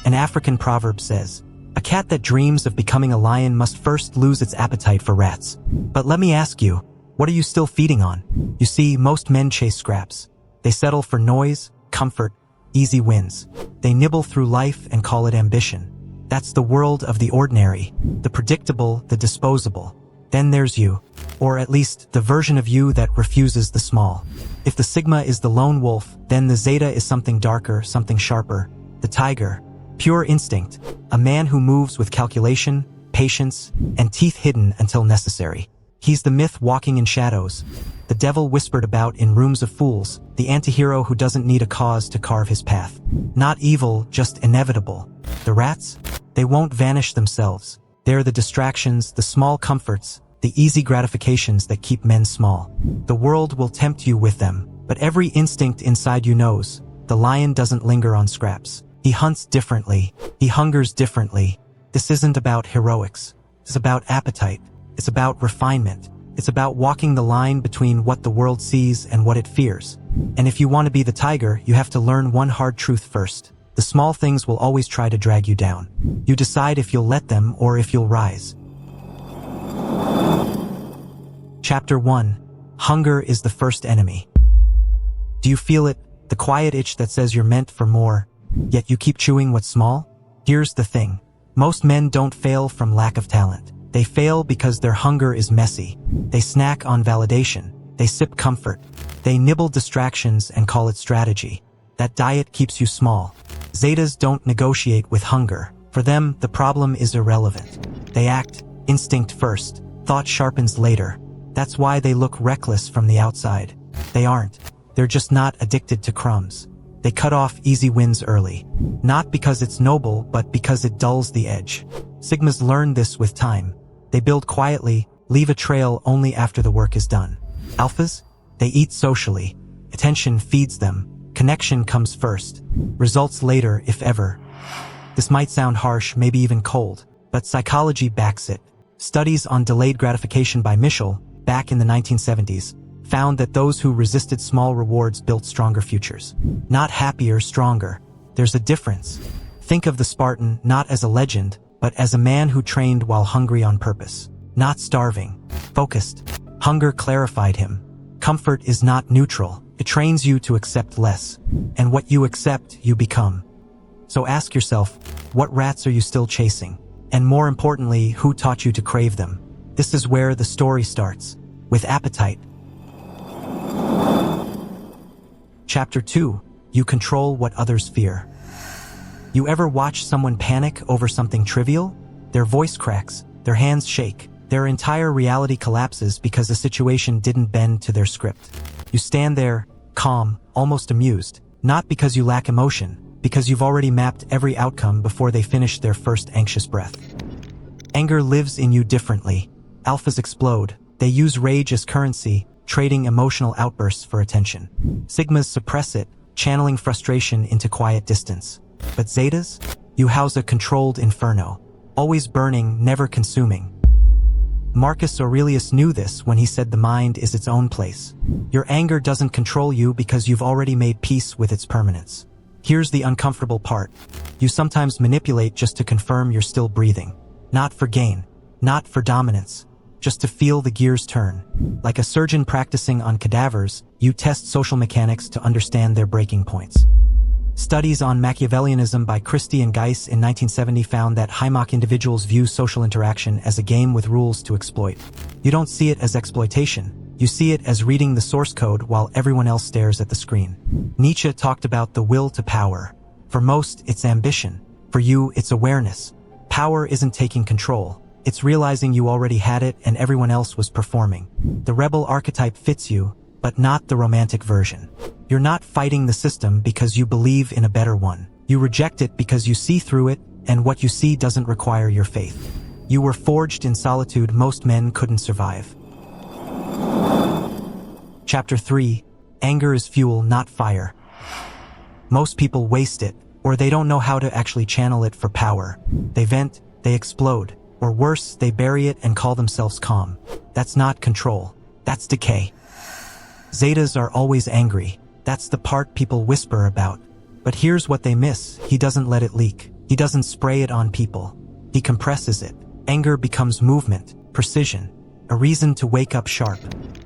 An African proverb says, "A cat that dreams of becoming a lion must first lose its appetite for rats." But let me ask you, what are you still feeding on? You see, most men chase scraps. They settle for noise, comfort, easy wins. They nibble through life and call it ambition. That's the world of the ordinary, the predictable, the disposable. Then there's you, or at least the version of you that refuses the small. If the sigma is the lone wolf, then the zeta is something darker, something sharper. The tiger, pure instinct, a man who moves with calculation, patience, and teeth hidden until necessary. He's the myth walking in shadows, the devil whispered about in rooms of fools, the antihero who doesn't need a cause to carve his path. Not evil, just inevitable. The rats? They won't vanish themselves. They're the distractions, the small comforts, the easy gratifications that keep men small. The world will tempt you with them, but every instinct inside you knows, the lion doesn't linger on scraps. He hunts differently. He hungers differently. This isn't about heroics. It's about appetite. It's about refinement. It's about walking the line between what the world sees and what it fears. And if you want to be the tiger, you have to learn one hard truth first. The small things will always try to drag you down. You decide if you'll let them or if you'll rise. Chapter 1. Hunger is the first enemy. Do you feel it? The quiet itch that says you're meant for more, yet you keep chewing what's small? Here's the thing. Most men don't fail from lack of talent. They fail because their hunger is messy. They snack on validation. They sip comfort. They nibble distractions and call it strategy. That diet keeps you small. Zetas don't negotiate with hunger. For them, the problem is irrelevant. They act, instinct first, thought sharpens later. That's why they look reckless from the outside. They aren't. They're just not addicted to crumbs. They cut off easy wins early. Not because it's noble, but because it dulls the edge. Sigmas learn this with time. They build quietly, leave a trail only after the work is done. Alphas? They eat socially. Attention feeds them. Connection comes first. Results later, if ever. This might sound harsh, maybe even cold, but psychology backs it. Studies on delayed gratification by Mischel, back in the 1970s, found that those who resisted small rewards built stronger futures. Not happier, stronger. There's a difference. Think of the Spartan not as a legend, but as a man who trained while hungry on purpose. Not starving. Focused. Hunger clarified him. Comfort is not neutral. It trains you to accept less. And what you accept, you become. So ask yourself, what rats are you still chasing? And more importantly, who taught you to crave them? This is where the story starts. With appetite. Chapter 2. You control what others fear. You ever watch someone panic over something trivial? Their voice cracks, their hands shake, their entire reality collapses because the situation didn't bend to their script. You stand there, calm, almost amused, not because you lack emotion, because you've already mapped every outcome before they finish their first anxious breath. Anger lives in you differently. Alphas explode. They use rage as currency, trading emotional outbursts for attention. Sigmas suppress it, channeling frustration into quiet distance. But Zetas? You house a controlled inferno, always burning, never consuming. Marcus Aurelius knew this when he said the mind is its own place. Your anger doesn't control you because you've already made peace with its permanence. Here's the uncomfortable part. You sometimes manipulate just to confirm you're still breathing. Not for gain, not for dominance, just to feel the gears turn. Like a surgeon practicing on cadavers, you test social mechanics to understand their breaking points. Studies on Machiavellianism by Christie and Geiss in 1970 found that High-Mach individuals view social interaction as a game with rules to exploit. You don't see it as exploitation. You see it as reading the source code while everyone else stares at the screen. Nietzsche talked about the will to power. For most, it's ambition. For you, it's awareness. Power isn't taking control. It's realizing you already had it and everyone else was performing. The rebel archetype fits you, but not the romantic version. You're not fighting the system because you believe in a better one. You reject it because you see through it, and what you see doesn't require your faith. You were forged in solitude most men couldn't survive. Chapter 3. Anger is fuel, not fire. Most people waste it, or they don't know how to actually channel it for power. They vent, they explode, or worse, they bury it and call themselves calm. That's not control. That's decay. Zetas are always angry. That's the part people whisper about. But here's what they miss. He doesn't let it leak. He doesn't spray it on people. He compresses it. Anger becomes movement, precision, a reason to wake up sharp.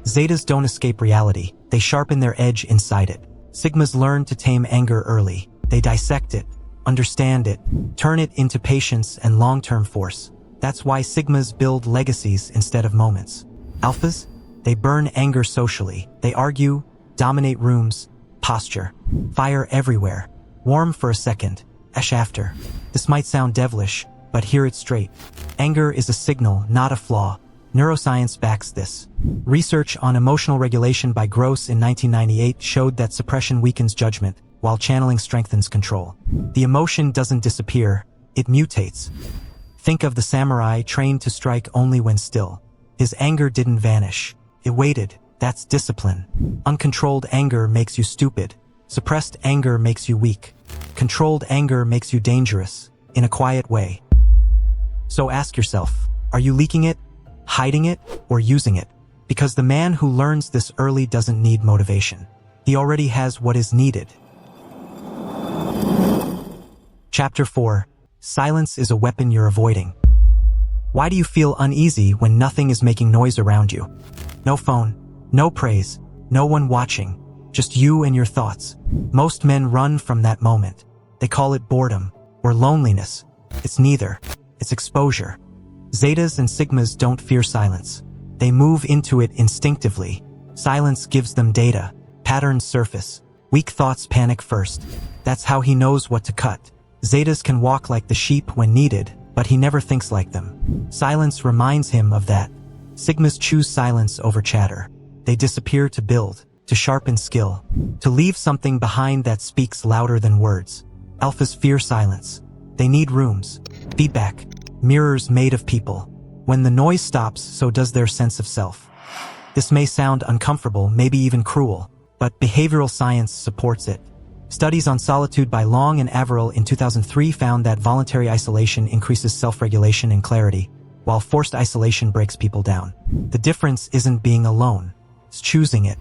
Zetas don't escape reality. They sharpen their edge inside it. Sigmas learn to tame anger early. They dissect it, understand it, turn it into patience and long-term force. That's why Sigmas build legacies instead of moments. Alphas? They burn anger socially. They argue, dominate rooms, posture, fire everywhere, warm for a second, ash after. This might sound devilish, but hear it straight. Anger is a signal, not a flaw. Neuroscience backs this. Research on emotional regulation by Gross in 1998 showed that suppression weakens judgment, while channeling strengthens control. The emotion doesn't disappear, it mutates. Think of the samurai trained to strike only when still. His anger didn't vanish. It waited. That's discipline. Uncontrolled anger makes you stupid. Suppressed anger makes you weak. Controlled anger makes you dangerous, in a quiet way. So ask yourself, are you leaking it, hiding it, or using it? Because the man who learns this early doesn't need motivation. He already has what is needed. Chapter 4. Silence is a weapon you're avoiding. Why do you feel uneasy when nothing is making noise around you? No phone, no praise, no one watching, just you and your thoughts. Most men run from that moment. They call it boredom or loneliness. It's neither. It's exposure. Zetas and Sigmas don't fear silence. They move into it instinctively. Silence gives them data. Patterns surface. Weak thoughts panic first. That's how he knows what to cut. Zetas can walk like the sheep when needed, but he never thinks like them. Silence reminds him of that. Sigmas choose silence over chatter. They disappear to build, to sharpen skill, to leave something behind that speaks louder than words. Alphas fear silence. They need rooms, feedback, mirrors made of people. When the noise stops, so does their sense of self. This may sound uncomfortable, maybe even cruel, but behavioral science supports it. Studies on solitude by Long and Averill in 2003 found that voluntary isolation increases self-regulation and clarity, while forced isolation breaks people down. The difference isn't being alone, it's choosing it.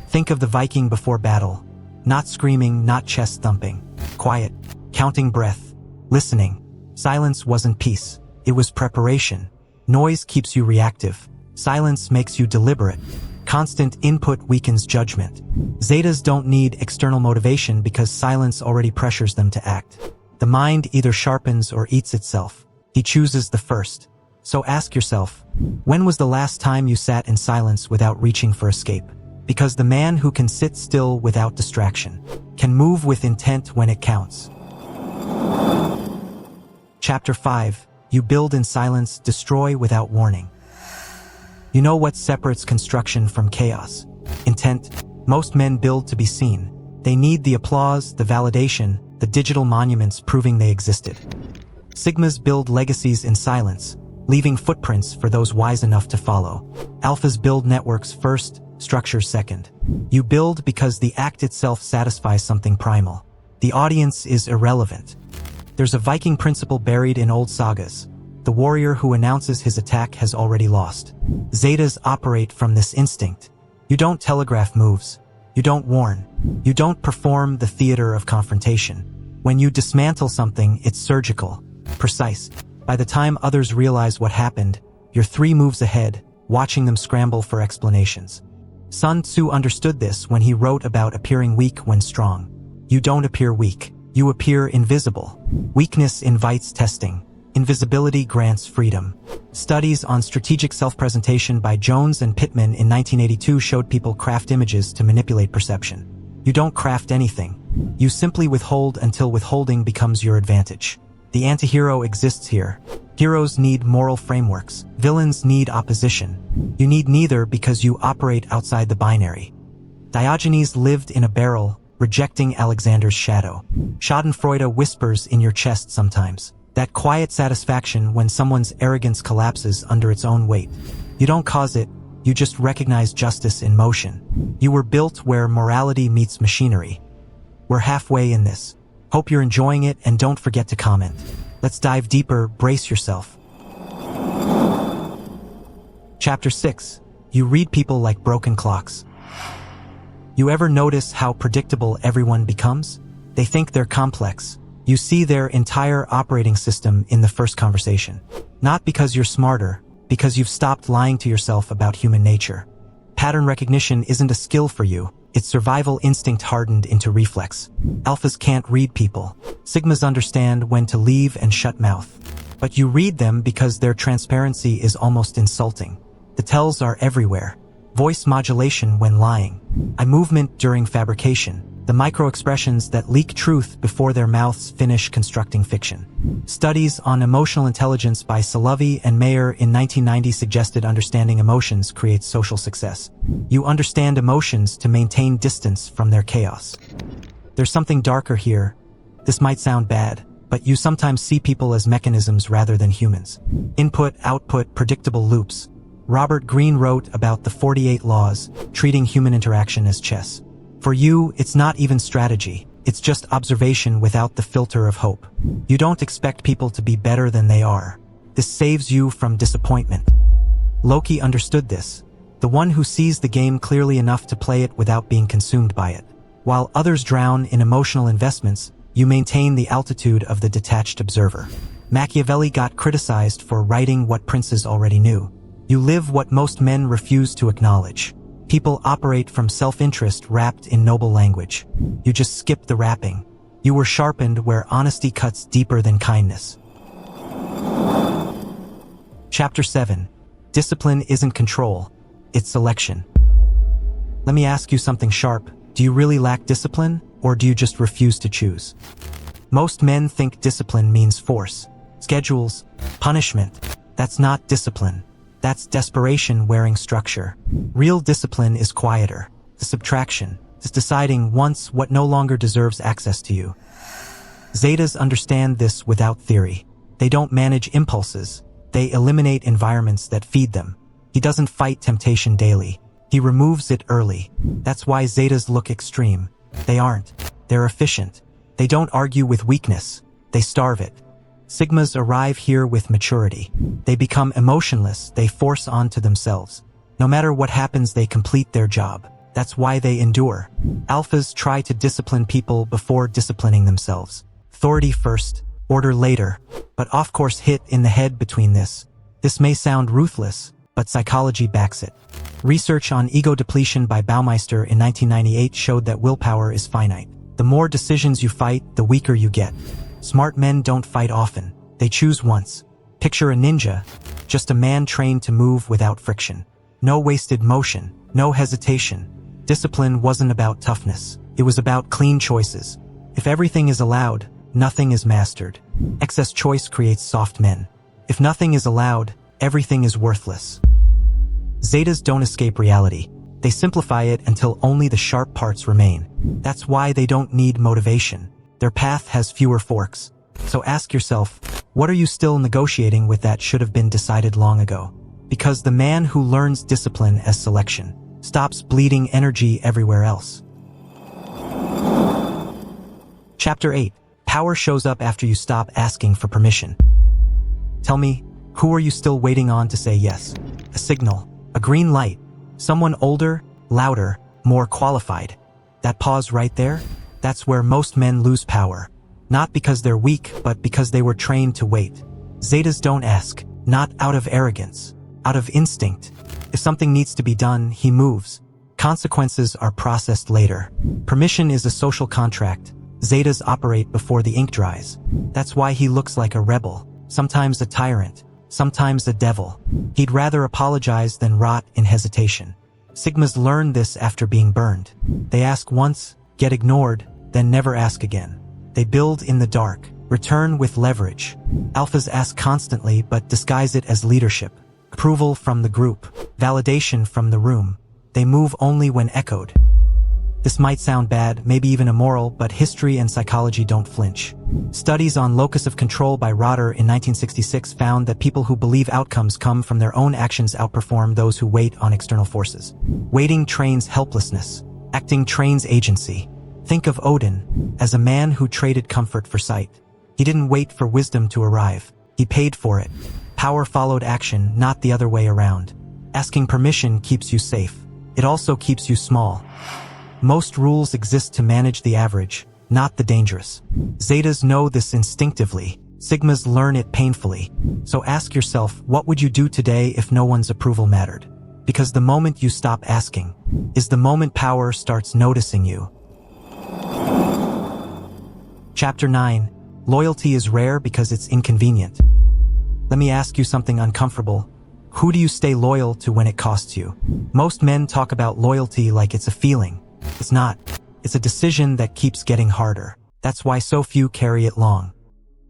Think of the Viking before battle. Not screaming, not chest thumping. Quiet, counting breath, listening. Silence wasn't peace, it was preparation. Noise keeps you reactive. Silence makes you deliberate. Constant input weakens judgment. Zetas don't need external motivation because silence already pressures them to act. The mind either sharpens or eats itself. He chooses the first. So ask yourself, when was the last time you sat in silence without reaching for escape? Because the man who can sit still without distraction can move with intent when it counts. Chapter 5. You build in silence, destroy without warning. You know what separates construction from chaos? Intent. Most men build to be seen. They need the applause, the validation, the digital monuments proving they existed. Sigmas build legacies in silence, leaving footprints for those wise enough to follow. Alphas build networks first, structures second. You build because the act itself satisfies something primal. The audience is irrelevant. There's a Viking principle buried in old sagas. The warrior who announces his attack has already lost. Zetas operate from this instinct. You don't telegraph moves. You don't warn. You don't perform the theater of confrontation. When you dismantle something, it's surgical, precise. By the time others realize what happened, you're 3 moves ahead, watching them scramble for explanations. Sun Tzu understood this when he wrote about appearing weak when strong. You don't appear weak. You appear invisible. Weakness invites testing. Invisibility grants freedom. Studies on strategic self-presentation by Jones and Pittman in 1982 showed people craft images to manipulate perception. You don't craft anything. You simply withhold until withholding becomes your advantage. The antihero exists here. Heroes need moral frameworks. Villains need opposition. You need neither because you operate outside the binary. Diogenes lived in a barrel, rejecting Alexander's shadow. Schadenfreude whispers in your chest sometimes. That quiet satisfaction when someone's arrogance collapses under its own weight. You don't cause it, you just recognize justice in motion. You were built where morality meets machinery. We're halfway in this. Hope you're enjoying it and don't forget to comment. Let's dive deeper, brace yourself. Chapter 6. You read people like broken clocks. You ever notice how predictable everyone becomes? They think they're complex. You see their entire operating system in the first conversation. Not because you're smarter, because you've stopped lying to yourself about human nature. Pattern recognition isn't a skill for you, it's survival instinct hardened into reflex. Alphas can't read people. Sigmas understand when to leave and shut mouth. But you read them because their transparency is almost insulting. The tells are everywhere. Voice modulation when lying. Eye movement during fabrication. The micro-expressions that leak truth before their mouths finish constructing fiction. Studies on emotional intelligence by Selective and Mayer in 1990 suggested understanding emotions creates social success. You understand emotions to maintain distance from their chaos. There's something darker here. This might sound bad, but you sometimes see people as mechanisms rather than humans. Input, output, predictable loops. Robert Greene wrote about the 48 laws, treating human interaction as chess. For you, it's not even strategy. It's just observation without the filter of hope. You don't expect people to be better than they are. This saves you from disappointment. Loki understood this. The one who sees the game clearly enough to play it without being consumed by it. While others drown in emotional investments, you maintain the altitude of the detached observer. Machiavelli got criticized for writing what princes already knew. You live what most men refuse to acknowledge. People operate from self-interest wrapped in noble language. You just skip the wrapping. You were sharpened where honesty cuts deeper than kindness. Chapter 7. Discipline isn't control, it's selection. Let me ask you something sharp. Do you really lack discipline, or do you just refuse to choose? Most men think discipline means force, schedules, punishment. That's not discipline. That's desperation wearing structure. Real discipline is quieter. The subtraction is deciding once what no longer deserves access to you. Zetas understand this without theory. They don't manage impulses. They eliminate environments that feed them. He doesn't fight temptation daily. He removes it early. That's why Zetas look extreme. They aren't. They're efficient. They don't argue with weakness. They starve it. Sigmas arrive here with maturity. They become emotionless, they force onto themselves. No matter what happens, they complete their job. That's why they endure. Alphas try to discipline people before disciplining themselves. Authority first, order later, but off-course hit in the head between this. This may sound ruthless, but psychology backs it. Research on ego depletion by Baumeister in 1998 showed that willpower is finite. The more decisions you fight, the weaker you get. Smart men don't fight often. They choose once. Picture a ninja, just a man trained to move without friction. No wasted motion, no hesitation. Discipline wasn't about toughness. It was about clean choices. If everything is allowed, nothing is mastered. Excess choice creates soft men. If nothing is allowed, everything is worthless. Zetas don't escape reality. They simplify it until only the sharp parts remain. That's why they don't need motivation. Their path has fewer forks. So ask yourself, what are you still negotiating with that should have been decided long ago? Because the man who learns discipline as selection stops bleeding energy everywhere else. Chapter 8. Power shows up after you stop asking for permission. Tell me, who are you still waiting on to say yes? A signal, a green light, someone older, louder, more qualified. That pause right there? That's where most men lose power. Not because they're weak, but because they were trained to wait. Zetas don't ask, not out of arrogance, out of instinct. If something needs to be done, he moves. Consequences are processed later. Permission is a social contract. Zetas operate before the ink dries. That's why he looks like a rebel, sometimes a tyrant, sometimes a devil. He'd rather apologize than rot in hesitation. Sigmas learn this after being burned. They ask once, get ignored, then never ask again. They build in the dark, return with leverage. Alphas ask constantly but disguise it as leadership. Approval from the group, validation from the room. They move only when echoed. This might sound bad, maybe even immoral, but history and psychology don't flinch. Studies on locus of control by Rotter in 1966 found that people who believe outcomes come from their own actions outperform those who wait on external forces. Waiting trains helplessness. Acting trains agency. Think of Odin as a man who traded comfort for sight. He didn't wait for wisdom to arrive. He paid for it. Power followed action, not the other way around. Asking permission keeps you safe. It also keeps you small. Most rules exist to manage the average, not the dangerous. Zetas know this instinctively. Sigmas learn it painfully. So ask yourself, what would you do today if no one's approval mattered? Because the moment you stop asking is the moment power starts noticing you. Chapter 9. Loyalty is rare because it's inconvenient. Let me ask you something uncomfortable. Who do you stay loyal to when it costs you? Most men talk about loyalty like it's a feeling. It's not. It's a decision that keeps getting harder. That's why so few carry it long.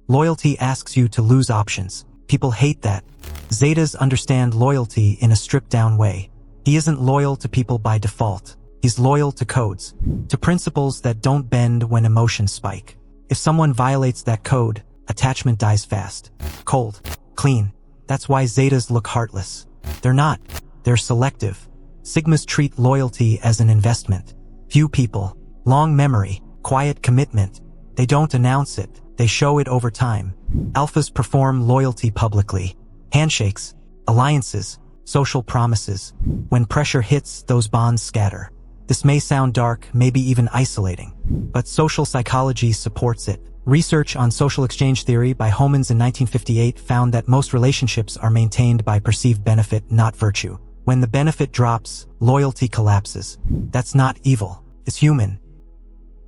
Loyalty asks you to lose options. People hate that. Zetas understand loyalty in a stripped-down way. He isn't loyal to people by default. He's loyal to codes, to principles that don't bend when emotions spike. If someone violates that code, attachment dies fast. Cold. Clean. That's why Zetas look heartless. They're not. They're selective. Sigmas treat loyalty as an investment. Few people. Long memory. Quiet commitment. They don't announce it. They show it over time. Alphas perform loyalty publicly. Handshakes. Alliances. Social promises. When pressure hits, those bonds scatter. This may sound dark, maybe even isolating, but social psychology supports it. Research on social exchange theory by Homans in 1958 found that most relationships are maintained by perceived benefit, not virtue. When the benefit drops, loyalty collapses. That's not evil. It's human.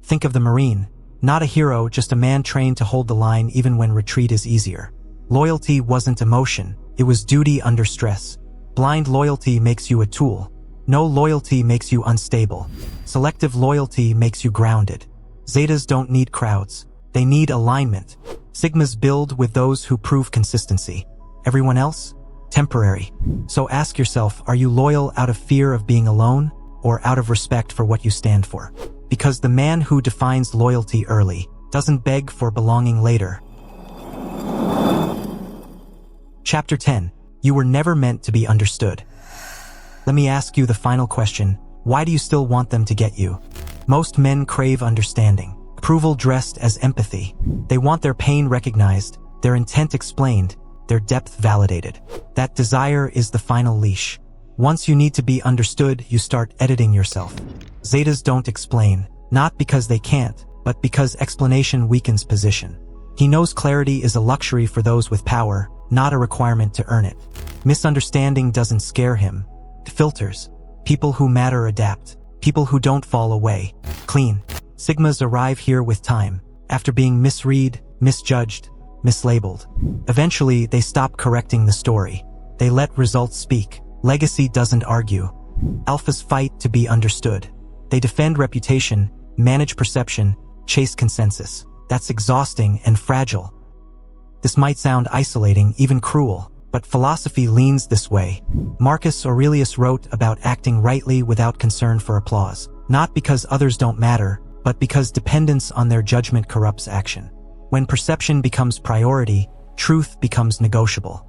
Think of the Marine. Not a hero, just a man trained to hold the line even when retreat is easier. Loyalty wasn't emotion. It was duty under stress. Blind loyalty makes you a tool. No loyalty makes you unstable. Selective loyalty makes you grounded. Zetas don't need crowds. They need alignment. Sigmas build with those who prove consistency. Everyone else? Temporary. So ask yourself, are you loyal out of fear of being alone, or out of respect for what you stand for? Because the man who defines loyalty early doesn't beg for belonging later. Chapter 10. You were never meant to be understood. Let me ask you the final question. Why do you still want them to get you? Most men crave understanding. Approval dressed as empathy. They want their pain recognized, their intent explained, their depth validated. That desire is the final leash. Once you need to be understood, you start editing yourself. Zetas don't explain, not because they can't, but because explanation weakens position. He knows clarity is a luxury for those with power, not a requirement to earn it. Misunderstanding doesn't scare him. It filters. People who matter adapt. People who don't fall away. Clean. Sigmas arrive here with time, after being misread, misjudged, mislabeled. Eventually, they stop correcting the story. They let results speak. Legacy doesn't argue. Alphas fight to be understood. They defend reputation, manage perception, chase consensus. That's exhausting and fragile. This might sound isolating, even cruel, but philosophy leans this way. Marcus Aurelius wrote about acting rightly without concern for applause, not because others don't matter, but because dependence on their judgment corrupts action. When perception becomes priority, truth becomes negotiable.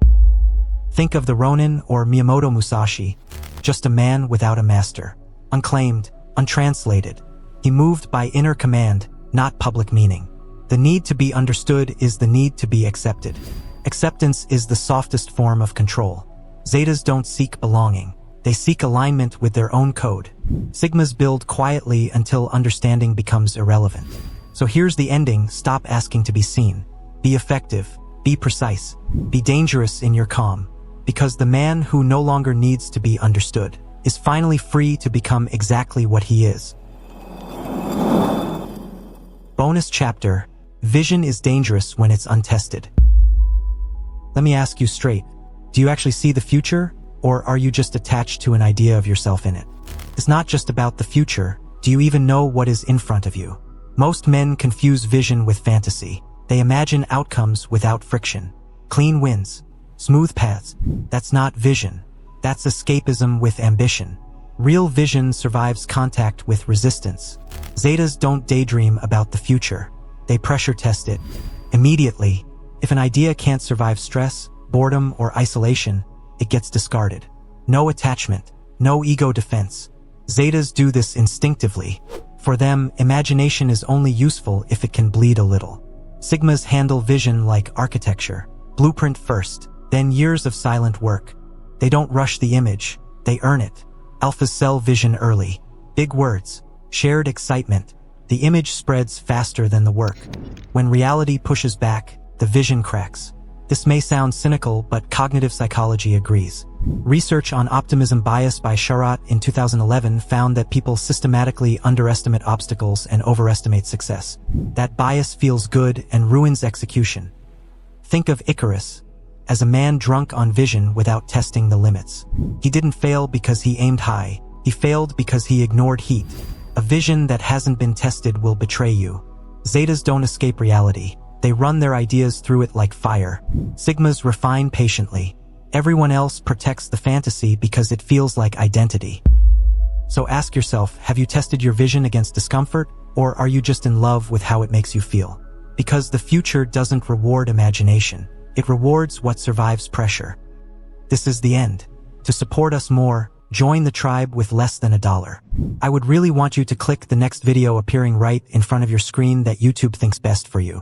Think of the Ronin or Miyamoto Musashi, just a man without a master. Unclaimed, untranslated. He moved by inner command, not public meaning. The need to be understood is the need to be accepted. Acceptance is the softest form of control. Zetas don't seek belonging. They seek alignment with their own code. Sigmas build quietly until understanding becomes irrelevant. So here's the ending: stop asking to be seen. Be effective. Be precise. Be dangerous in your calm. Because the man who no longer needs to be understood is finally free to become exactly what he is. Bonus chapter: Vision is dangerous when it's untested. Let me ask you straight. Do you actually see the future, or are you just attached to an idea of yourself in it? It's not just about the future. Do you even know what is in front of you? Most men confuse vision with fantasy. They imagine outcomes without friction. Clean wins. Smooth paths. That's not vision. That's escapism with ambition. Real vision survives contact with resistance. Zetas don't daydream about the future. They pressure test it. Immediately. If an idea can't survive stress, boredom, or isolation, it gets discarded. No attachment. No ego defense. Zetas do this instinctively. For them, imagination is only useful if it can bleed a little. Sigmas handle vision like architecture. Blueprint first, then years of silent work. They don't rush the image. They earn it. Alphas sell vision early. Big words. Shared excitement. The image spreads faster than the work. When reality pushes back, the vision cracks. This may sound cynical, but cognitive psychology agrees. Research on optimism bias by Sharot in 2011 found that people systematically underestimate obstacles and overestimate success. That bias feels good and ruins execution. Think of Icarus as a man drunk on vision without testing the limits. He didn't fail because he aimed high. He failed because he ignored heat. A vision that hasn't been tested will betray you. Zetas don't escape reality. They run their ideas through it like fire. Sigmas refine patiently. Everyone else protects the fantasy because it feels like identity. So ask yourself, have you tested your vision against discomfort, or are you just in love with how it makes you feel? Because the future doesn't reward imagination. It rewards what survives pressure. This is the end. To support us more, join the tribe with less than $1. I would really want you to click the next video appearing right in front of your screen that YouTube thinks best for you.